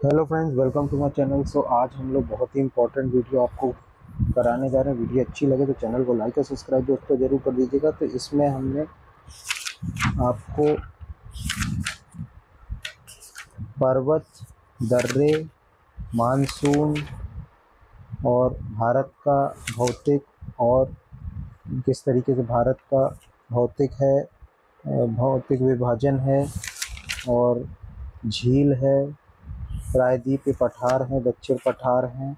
Hello friends, welcome to my channel. आज हम लोग बहुत ही इंपॉर्टेंट वीडियो आपको कराने जा रहे हैं। वीडियो अच्छी लगे तो चैनल को लाइक और सब्सक्राइब दोस्तों जरूर कर दीजिएगा। तो इसमें हमने आपको पर्वत, दर्रे, मानसून और भारत का भौतिक और किस तरीके से भारत का भौतिक है, भौतिक विभाजन है और झील है, प्रायद्वीपीय पठार हैं, दक्षिण पठार हैं,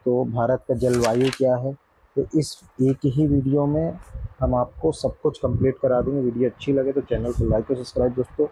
तो भारत का जलवायु क्या है। तो इस एक ही वीडियो में हम आपको सब कुछ कंप्लीट करा देंगे। वीडियो अच्छी लगे तो चैनल को लाइक और सब्सक्राइब दोस्तों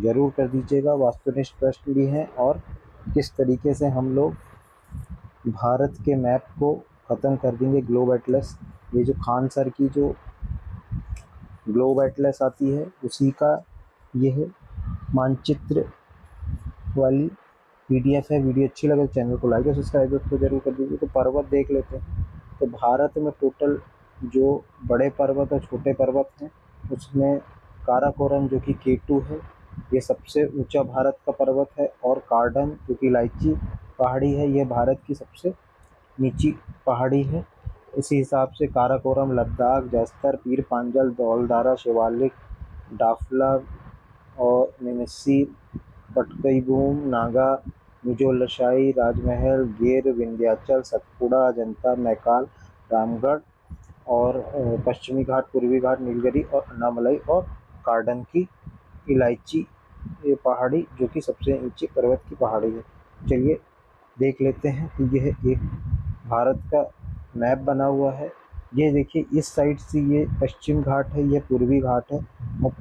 ज़रूर कर दीजिएगा। वास्तुनिष्ठ प्रश्न भी हैं और किस तरीके से हम लोग भारत के मैप को ख़त्म कर देंगे। ग्लोब एटलस, ये जो खान सर की जो ग्लोब एटलस आती है उसी का यह मानचित्र वाली PDF है। वीडियो अच्छी लगे तो चैनल को लाइक और सब्सक्राइब दोस्तों जरूर कर दीजिए। तो पर्वत देख लेते हैं। तो भारत में टोटल जो बड़े पर्वत और छोटे पर्वत हैं उसमें काराकोरम जो कि K2 है, ये सबसे ऊंचा भारत का पर्वत है। और कार्डन जो कि इलायची पहाड़ी है, ये भारत की सबसे नीची पहाड़ी है। इसी हिसाब से काराकोरम, लद्दाख, जस्तर, पीर पांजल, धौलधारा, शिवालिक, डाफला और निमिसी, पटकईबूम, नागा, मिजोलशाई, राजमहल, गिर, विंध्याचल, सतपुड़ा, अजंता, मैकाल, रामगढ़ और पश्चिमी घाट, पूर्वी घाट, नीलगिरी और अन्नामलई और कार्डन की इलायची ये पहाड़ी जो कि सबसे ऊंची पर्वत की पहाड़ी है। चलिए देख लेते हैं कि यह एक भारत का मैप बना हुआ है। ये देखिए, इस साइड से ये पश्चिम घाट है, ये पूर्वी घाट है और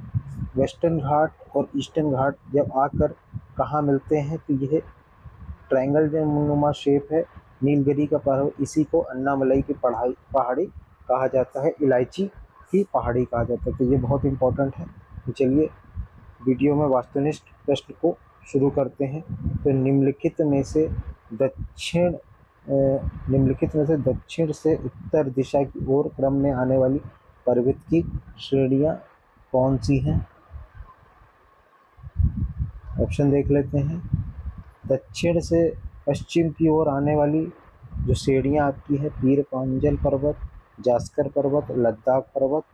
वेस्टर्न घाट और ईस्टर्न घाट जब आकर कहाँ मिलते हैं तो यह ट्रायंगल नुमा शेप है। नीलगिरी का पर्वत, इसी को अन्नामलई की पहाड़ी कहा जाता है, इलायची की पहाड़ी कहा जाता है। तो ये बहुत इंपॉर्टेंट है। तो चलिए वीडियो में वास्तुनिष्ठ प्रश्न को शुरू करते हैं। तो निम्नलिखित में से दक्षिण से उत्तर दिशा की ओर क्रम में आने वाली पर्वत की श्रेणियाँ कौन सी हैं। ऑप्शन देख लेते हैं। दक्षिण से पश्चिम की ओर आने वाली जो श्रेणियाँ आपकी है, पीर पांजल पर्वत, जास्कर पर्वत, लद्दाख पर्वत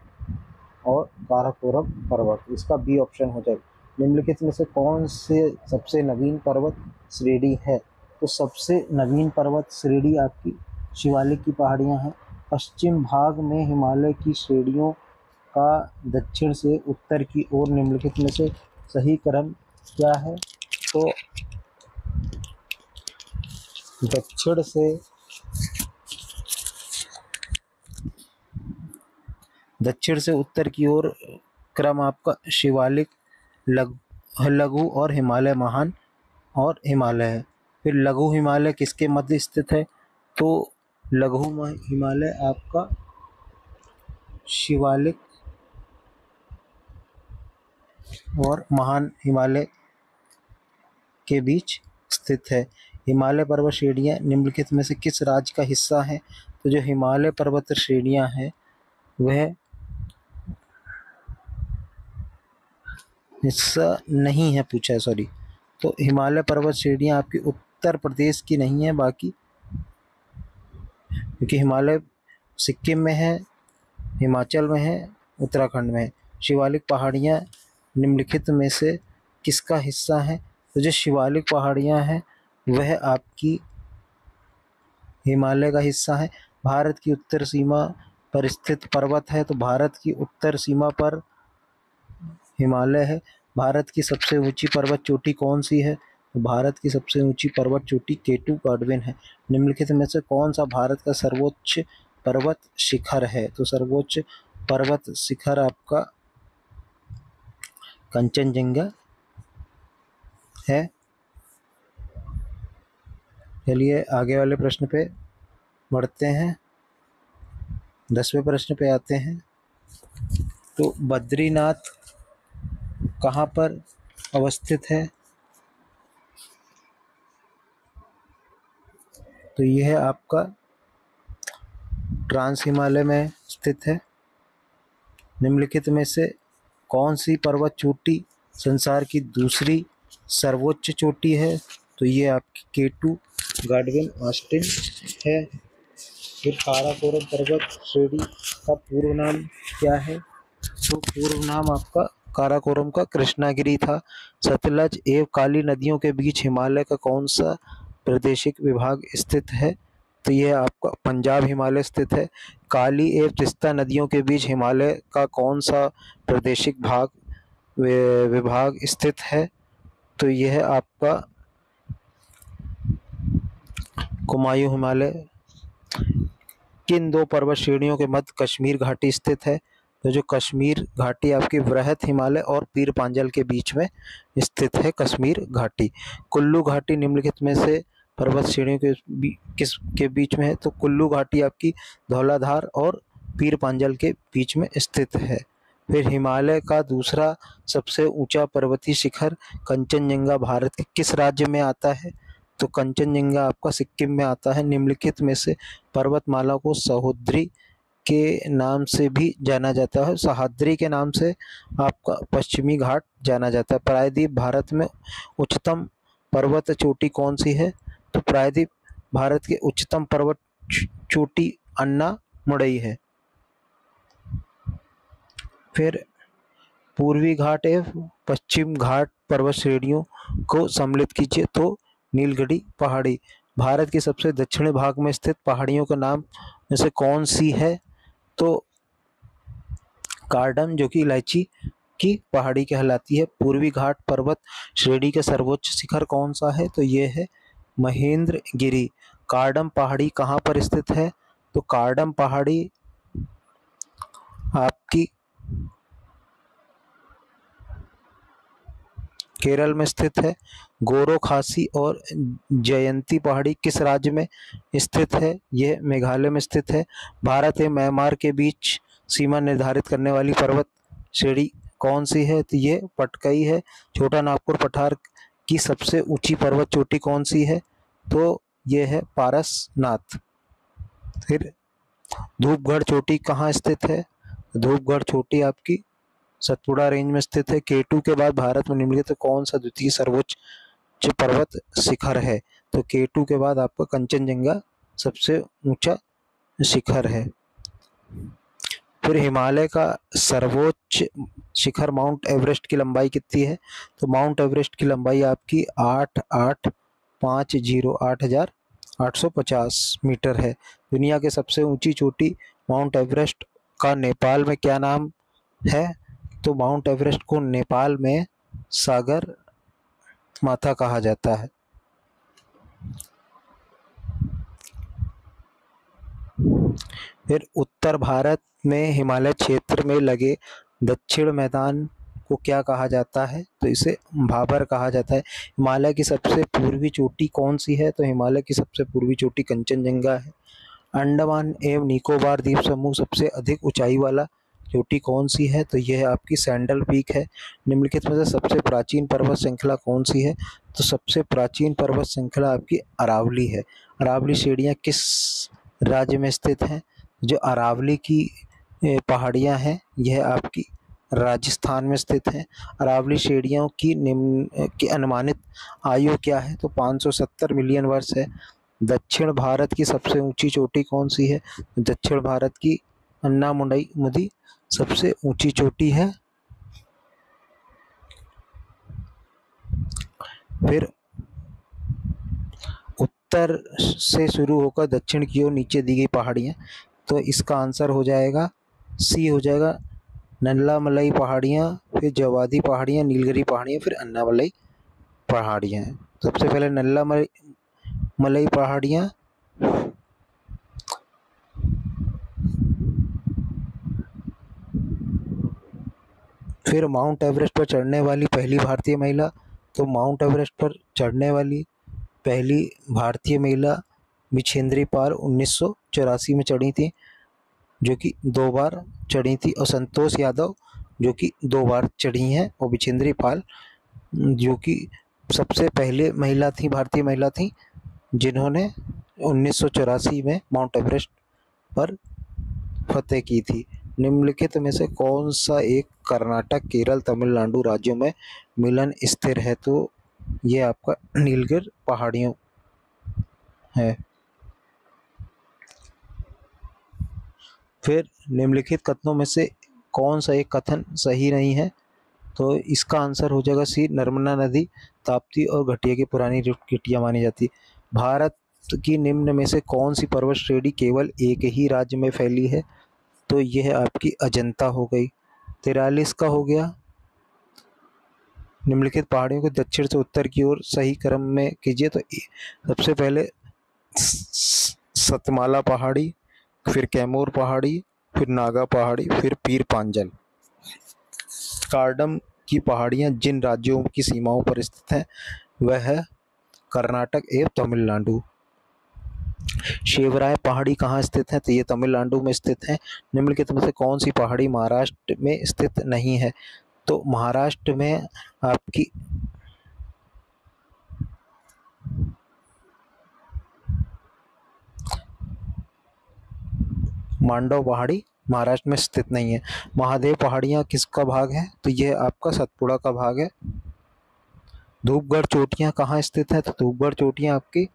और काराकोरम पर्वत। इसका बी ऑप्शन हो जाएगा। निम्नलिखित में से कौन से सबसे नवीन पर्वत श्रेणी है। तो सबसे नवीन पर्वत श्रेणी आपकी शिवालिक की पहाड़ियाँ हैं। पश्चिम भाग में हिमालय की श्रेणियों का दक्षिण से उत्तर की ओर निम्नलिखित में से सही क्रम क्या है। तो दक्षिण से उत्तर की ओर क्रम आपका शिवालिक, लघु और हिमालय महान और हिमालय है। फिर लघु हिमालय किसके मध्य स्थित है। तो लघु हिमालय आपका शिवालिक और महान हिमालय के बीच स्थित है। हिमालय पर्वत श्रेणियाँ निम्नलिखित में से किस राज्य का हिस्सा है। तो जो हिमालय पर्वत श्रेणियाँ हैं वह हिस्सा नहीं है, पूछा है सॉरी। तो हिमालय पर्वत श्रेणियाँ आपकी उत्तर प्रदेश की नहीं है, बाकी क्योंकि हिमालय सिक्किम में है, हिमाचल में है, उत्तराखंड में है। शिवालिक पहाड़ियाँ निम्नलिखित में से किसका हिस्सा है। तो जो शिवालिक पहाड़ियाँ हैं वह आपकी हिमालय का हिस्सा है। भारत की उत्तर सीमा पर स्थित पर्वत है, तो भारत की उत्तर सीमा पर हिमालय है। भारत की सबसे ऊंची पर्वत चोटी कौन सी है। तो भारत की सबसे ऊंची पर्वत चोटी K2 गार्डविन है। निम्नलिखित में से कौन सा भारत का सर्वोच्च पर्वत शिखर है। तो सर्वोच्च पर्वत शिखर आपका कंचनजंगा है। चलिए आगे वाले प्रश्न पे बढ़ते हैं। 10वें प्रश्न पे आते हैं। तो बद्रीनाथ कहाँ पर अवस्थित है। तो यह है आपका ट्रांस हिमालय में स्थित है। निम्नलिखित में से कौन सी पर्वत चोटी संसार की दूसरी सर्वोच्च चोटी है। तो ये आपकी K2 गॉडविन ऑस्टिन है। फिर काराकोरम पर्वत श्रेणी का पूर्व नाम क्या है? तो पूर्व नाम आपका काराकोरम का कृष्णागिरी था। सतलज एवं काली नदियों के बीच हिमालय का कौन सा प्रादेशिक विभाग स्थित है? तो यह आपका पंजाब हिमालय स्थित है। काली एवं तीस्ता नदियों के बीच हिमालय का कौन सा प्रादेशिक विभाग स्थित है? तो यह आपका कुमायूं हिमालय। किन दो पर्वत श्रेणियों के मध्य कश्मीर घाटी स्थित है? तो जो कश्मीर घाटी आपकी वृहत हिमालय और पीर पांजल के बीच में स्थित है कश्मीर घाटी। कुल्लू घाटी निम्नलिखित में से पर्वत श्रेणियों किस के बीच में है? तो कुल्लू घाटी आपकी धौलाधार और पीर पांजल के बीच में स्थित है। फिर हिमालय का दूसरा सबसे ऊंचा पर्वतीय शिखर कंचनजंगा भारत के किस राज्य में आता है? तो कंचनजंगा आपका सिक्किम में आता है। निम्नलिखित में से पर्वतमाला को सह्याद्री के नाम से भी जाना जाता है। सह्याद्री के नाम से आपका पश्चिमी घाट जाना जाता है। प्रायद्वीप भारत में उच्चतम पर्वत चोटी कौन सी है? तो प्रायद्वीप भारत के उच्चतम पर्वत चोटी अन्नामुडई है। फिर पूर्वी घाट एवं पश्चिम घाट पर्वत श्रेणियों को सम्मिलित कीजिए तो नीलगिरी पहाड़ी। भारत के सबसे दक्षिणी भाग में स्थित पहाड़ियों का नाम में से कौन सी है? तो कार्डम जो कि इलायची की पहाड़ी कहलाती है। पूर्वी घाट पर्वत श्रेणी का सर्वोच्च शिखर कौन सा है? तो ये है महेंद्रगिरी। कार्डम पहाड़ी कहाँ पर स्थित है? तो कार्डम पहाड़ी आपकी केरल में स्थित है। गोरो खासी और जयंती पहाड़ी किस राज्य में स्थित है? यह मेघालय में स्थित है। भारत एवं म्यांमार के बीच सीमा निर्धारित करने वाली पर्वत श्रेणी कौन सी है? तो ये पटकई है। छोटा नागपुर पठार की सबसे ऊंची पर्वत चोटी कौन सी है? तो यह है पारसनाथ। फिर धूपगढ़ चोटी कहाँ स्थित है? धूपगढ़ चोटी आपकी सतपुड़ा रेंज में स्थित है। K2 के बाद भारत में निम्नलिखित कौन सा द्वितीय सर्वोच्च पर्वत शिखर है? तो K2 के बाद आपका कंचनजंगा सबसे ऊंचा शिखर है। फिर हिमालय का सर्वोच्च शिखर माउंट एवरेस्ट की लंबाई कितनी है? तो माउंट एवरेस्ट की लंबाई आपकी 8,850 मीटर है। दुनिया के सबसे ऊंची चोटी माउंट एवरेस्ट का नेपाल में क्या नाम है? तो माउंट एवरेस्ट को नेपाल में सागर माथा कहा जाता है। फिर उत्तर भारत में हिमालय क्षेत्र में लगे दक्षिण मैदान को क्या कहा जाता है? तो इसे भाबर कहा जाता है। हिमालय की सबसे पूर्वी चोटी कौन सी है? तो हिमालय की सबसे पूर्वी चोटी कंचनजंगा है। अंडमान एवं निकोबार द्वीप समूह सबसे अधिक ऊंचाई वाला चोटी कौन सी है? तो यह आपकी सैंडल पीक है। निम्नलिखित में से सबसे प्राचीन पर्वत श्रृंखला कौन सी है? तो सबसे प्राचीन पर्वत श्रृंखला आपकी अरावली है। अरावली श्रेणियाँ किस राज्य में स्थित हैं? जो अरावली की पहाड़ियाँ हैं यह आपकी राजस्थान में स्थित हैं। अरावली श्रेणियों की अनुमानित आयु क्या है? तो 570 मिलियन वर्ष है। दक्षिण भारत की सबसे ऊंची चोटी कौन सी है? दक्षिण भारत की अन्नामुडी सबसे ऊंची चोटी है। फिर उत्तर से शुरू होकर दक्षिण की ओर नीचे दी गई पहाड़ियाँ, तो इसका आंसर हो जाएगा सी हो जाएगा नल्लामलई पहाड़ियाँ, फिर जवादी पहाड़ियाँ, नीलगिरी पहाड़ियाँ, फिर अन्नामलई पहाड़ियाँ। सबसे पहले नल्लामलई पहाड़ियाँ फिर माउंट एवरेस्ट पर चढ़ने वाली पहली भारतीय महिला, तो माउंट एवरेस्ट पर चढ़ने वाली पहली भारतीय महिला बिछेंद्री पाल 1984 में चढ़ी थी, जो कि 2 बार चढ़ी थी। और संतोष यादव जो कि 2 बार चढ़ी हैं, और बिछेंद्री पाल जो कि सबसे पहले महिला थी, भारतीय महिला थी जिन्होंने 1984 में माउंट एवरेस्ट पर फतेह की थी। निम्नलिखित में से कौन सा एक कर्नाटक, केरल, तमिलनाडु राज्यों में मिलन स्थिर है? तो ये आपका नीलगिरी पहाड़ियों है। फिर निम्नलिखित कथनों में से कौन सा एक कथन सही नहीं है? तो इसका आंसर हो जाएगा सी, नर्मदा नदी ताप्ती और घटिया की पुरानी रिफ्ट किटिया मानी जाती है। भारत की निम्न में से कौन सी पर्वत श्रेणी केवल एक ही राज्य में फैली है? तो यह आपकी अजंता हो गई। 43 का हो गया, निम्नलिखित पहाड़ियों को दक्षिण से उत्तर की ओर सही क्रम में कीजिए। तो सबसे पहले सतमाला पहाड़ी, फिर कैमूर पहाड़ी, फिर नागा पहाड़ी, फिर पीर पांजल। कार्डम की पहाड़ियाँ जिन राज्यों की सीमाओं पर स्थित हैं वह है कर्नाटक एवं तमिलनाडु। शिवराय पहाड़ी कहाँ स्थित है? तो ये तमिलनाडु में स्थित है। निम्नलिखित में से कौन सी पहाड़ी महाराष्ट्र में स्थित नहीं है? तो महाराष्ट्र में आपकी मांडव पहाड़ी महाराष्ट्र में स्थित नहीं है। महादेव पहाड़ियाँ किसका भाग है? तो यह आपका सतपुड़ा का भाग है। धूपगढ़ चोटियाँ कहाँ स्थित है? तो धूपगढ़ चोटियाँ आपकी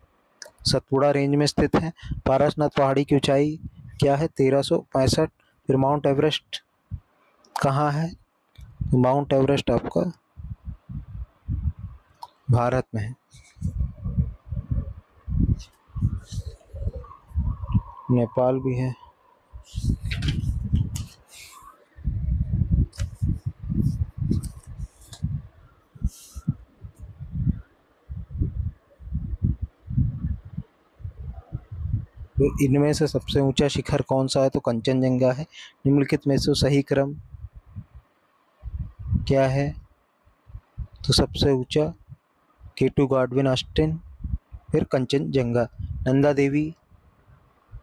सतपुड़ा रेंज में स्थित है। पारसनाथ पहाड़ी की ऊंचाई क्या है? 1365। फिर माउंट एवरेस्ट कहाँ है? माउंट एवरेस्ट आपका भारत में है। नेपाल भी है। तो इनमें से सबसे ऊंचा शिखर कौन सा है? तो कंचनजंगा है। निम्नलिखित में से सही क्रम क्या है? तो सबसे ऊंचा K2 गार्डविन ऑस्टिन, फिर कंचनजंगा। नंदा देवी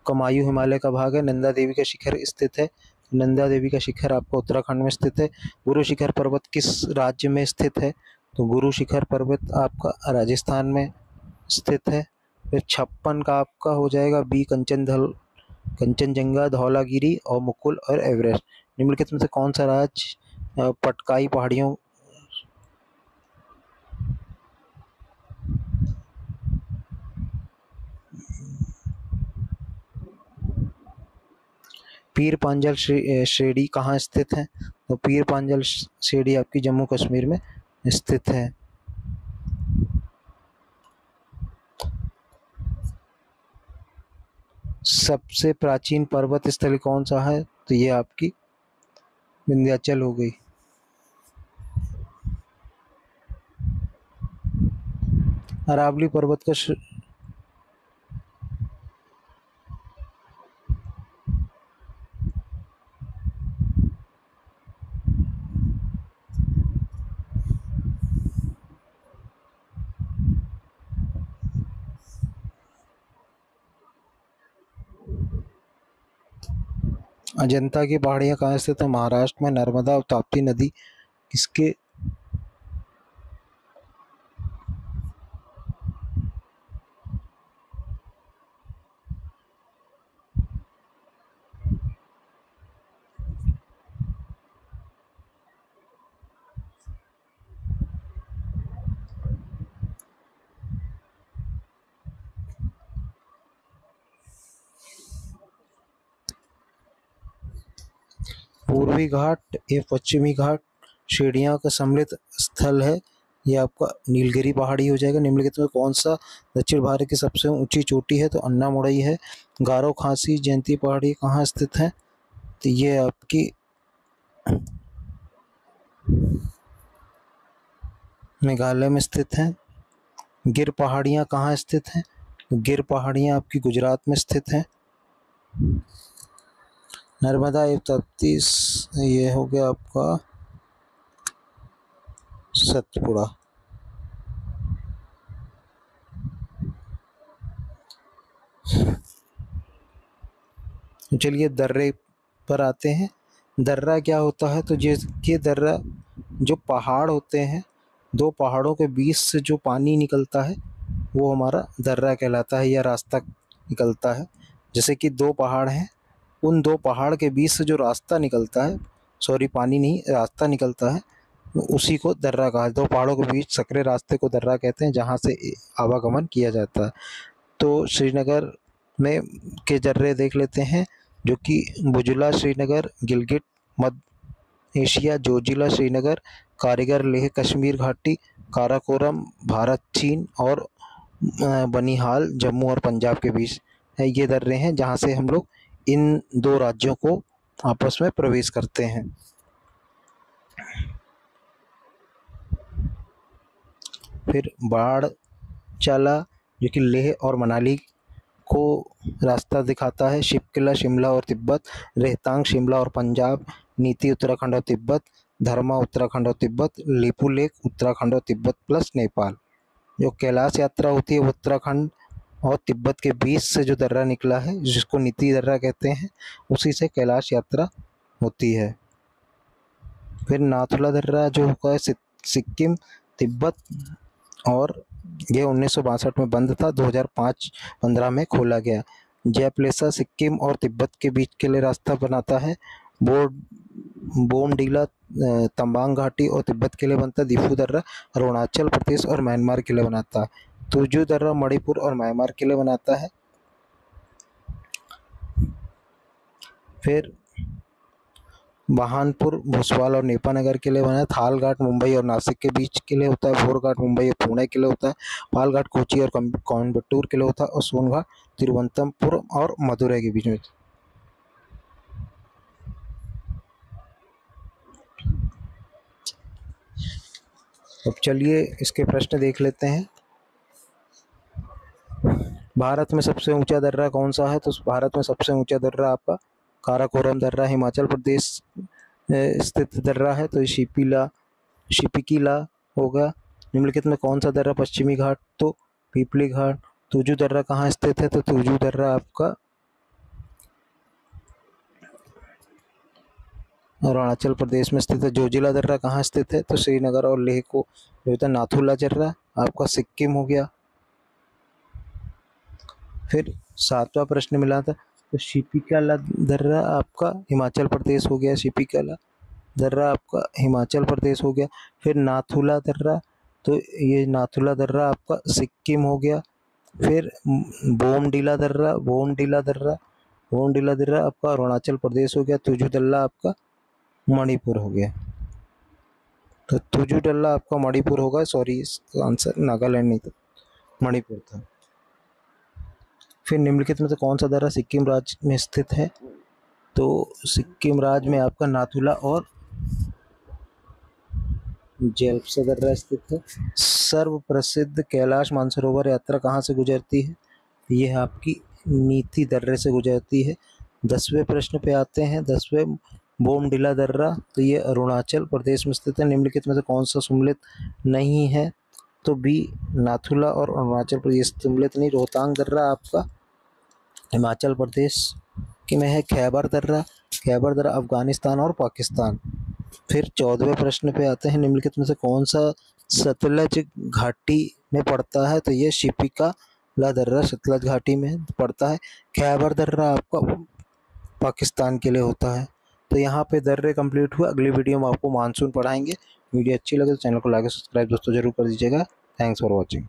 कमायू हिमालय का भाग है। नंदा देवी का शिखर स्थित है। नंदा देवी का शिखर आपका उत्तराखंड में स्थित है। गुरु शिखर पर्वत किस राज्य में स्थित है? तो गुरु शिखर पर्वत आपका राजस्थान में स्थित है। फिर 56 का आपका हो जाएगा बी, कंचनजंगा, धौलागिरी और मुकुल और एवरेस्ट। निम्नलिखित में से कौन सा राज्य पटकाई पहाड़ियों पीर पांजल श्रेणी कहाँ स्थित है? तो पीर पांजल श्रेणी आपकी जम्मू कश्मीर में स्थित है। सबसे प्राचीन पर्वत स्थल कौन सा है? तो ये आपकी विंध्याचल हो गई। अरावली पर्वत का अजंता की पहाड़ियाँ कहाँ स्थित है? महाराष्ट्र में। नर्मदा और ताप्ती नदी किसके पूर्वी घाट या पश्चिमी घाट श्रेणियों का सम्मिलित स्थल है। ये आपका नीलगिरी पहाड़ी हो जाएगा। निम्नलिखित में कौन सा दक्षिण भारत की सबसे ऊंची चोटी है? तो अन्नामुड़ई है। गारो खासी जयंती पहाड़ी कहाँ स्थित है? तो ये आपकी मेघालय में स्थित है। गिर पहाड़ियाँ कहाँ स्थित हैं? गिर पहाड़ियाँ आपकी गुजरात में स्थित हैं। नर्मदा एवं ताप्ती ये हो गया आपका सतपुड़ा। चलिए दर्रे पर आते हैं। दर्रा क्या होता है? तो ये दर्रा जो पहाड़ होते हैं, दो पहाड़ों के बीच से जो पानी निकलता है वो हमारा दर्रा कहलाता है या रास्ता निकलता है। जैसे कि दो पहाड़ हैं, उन दो पहाड़ के बीच से जो रास्ता निकलता है, सॉरी पानी नहीं रास्ता निकलता है, उसी को दर्रा कहा। दो पहाड़ों के बीच सकरे रास्ते को दर्रा कहते हैं, जहाँ से आवागमन किया जाता है। तो श्रीनगर में के दर्रे देख लेते हैं, जो कि बुजुला श्रीनगर, गिलगित मध्य एशिया, जोजिला श्रीनगर, कारीगर लेह कश्मीर घाटी, काराकोरम भारत चीन और बनिहाल जम्मू और पंजाब के बीच है। ये दर्रे हैं जहाँ से हम लोग इन दो राज्यों को आपस में प्रवेश करते हैं। फिर बाढ़ चाला, जो कि लेह और मनाली को रास्ता दिखाता है। शिपकिला शिमला और तिब्बत, रेहतांग शिमला और पंजाब, नीति उत्तराखंड और तिब्बत, धर्मा उत्तराखंड और तिब्बत, लिपू लेक उत्तराखंड और तिब्बत प्लस नेपाल। जो कैलाश यात्रा होती है वो उत्तराखंड और तिब्बत के बीच से जो दर्रा निकला है, जिसको नीति दर्रा कहते हैं, उसी से कैलाश यात्रा होती है। फिर नाथुला दर्रा जो होगा सिक्किम, तिब्बत, और यह 1962 में बंद था, 2005-15 में खोला गया। जयप्लेसा सिक्किम और तिब्बत के बीच के लिए रास्ता बनाता है। बोमडीला तंबांग घाटी और तिब्बत के लिए बनता है। दिफू दर्रा अरुणाचल प्रदेश और म्यांमार के लिए बनाता है। तुजू दर्रा मणिपुर और म्यांमार के लिए बनाता है। फिर वाहनपुर भुसवाल और नेपानगर के लिए बना है। थाल घाट मुंबई और नासिक के बीच के लिए होता है। भोर घाट मुंबई और पुणे के लिए होता है। पाल घाट कोची और कोयम्बटूर के लिए होता है। और सोन घाट तिरुवनंतपुरम और मदुरै के बीच में। अब चलिए इसके प्रश्न देख लेते हैं। भारत में सबसे ऊंचा दर्रा कौन सा है? तो भारत में सबसे ऊंचा दर्रा आपका काराकोरम दर्रा हिमाचल प्रदेश स्थित दर्रा है। तो शिपिकीला होगा। निम्नलिखित में कौन सा दर्रा पश्चिमी घाट? तो पीपली घाट। तुजू दर्रा कहाँ स्थित है? तो तुजू दर्रा आपका अरुणाचल प्रदेश में स्थित है। जोजिला दर्रा कहाँ स्थित है? तो श्रीनगर और लेह को जो होता है। नाथुला दर्रा आपका सिक्किम हो गया। फिर 7वां प्रश्न मिला था, तो शिपिकाला दर्रा आपका हिमाचल प्रदेश हो गया। शिपिकाला दर्रा आपका हिमाचल प्रदेश हो गया। फिर नाथुला दर्रा, तो ये नाथुला दर्रा आपका सिक्किम हो गया। फिर बोमडीला दर्रा आपका अरुणाचल प्रदेश हो गया। तुजू दर्रा आपका मणिपुर हो गया। तो तुजू दर्रा आपका मणिपुर होगा। सॉरी, इसका आंसर नागालैंड नहीं था, मणिपुर था। फिर निम्नलिखित में से कौन सा दर्रा सिक्किम राज्य में स्थित है? तो सिक्किम राज्य में आपका नाथुला और जेलप्सा दर्रा स्थित है। सर्व प्रसिद्ध कैलाश मानसरोवर यात्रा कहाँ से गुजरती है? यह आपकी नीति दर्रे से गुजरती है। 10वें प्रश्न पे आते हैं। 10वें बोमडीला दर्रा, तो ये अरुणाचल प्रदेश में स्थित है। निम्नलिखित में से कौन सा सम्मिलित नहीं है? तो बी नाथुला और अरुणाचल प्रदेश सम्मिलित नहीं। रोहतांग दर्रा आपका हिमाचल प्रदेश के में है। खैबर दर्रा अफगानिस्तान और पाकिस्तान। फिर 14वें प्रश्न पे आते हैं। निम्नलिखित में से कौन सा सतलज घाटी में पड़ता है? तो ये शिपिकाला दर्रा सतलज घाटी में पड़ता है। खैबर दर्रा आपका पाकिस्तान के लिए होता है। तो यहाँ पे दर्रे कंप्लीट हुआ। अगली वीडियो में आपको मानसून पढ़ाएंगे। वीडियो अच्छी लगे तो चैनल को लाइक सब्सक्राइब दोस्तों जरूर कर दीजिएगा। Thanks for watching.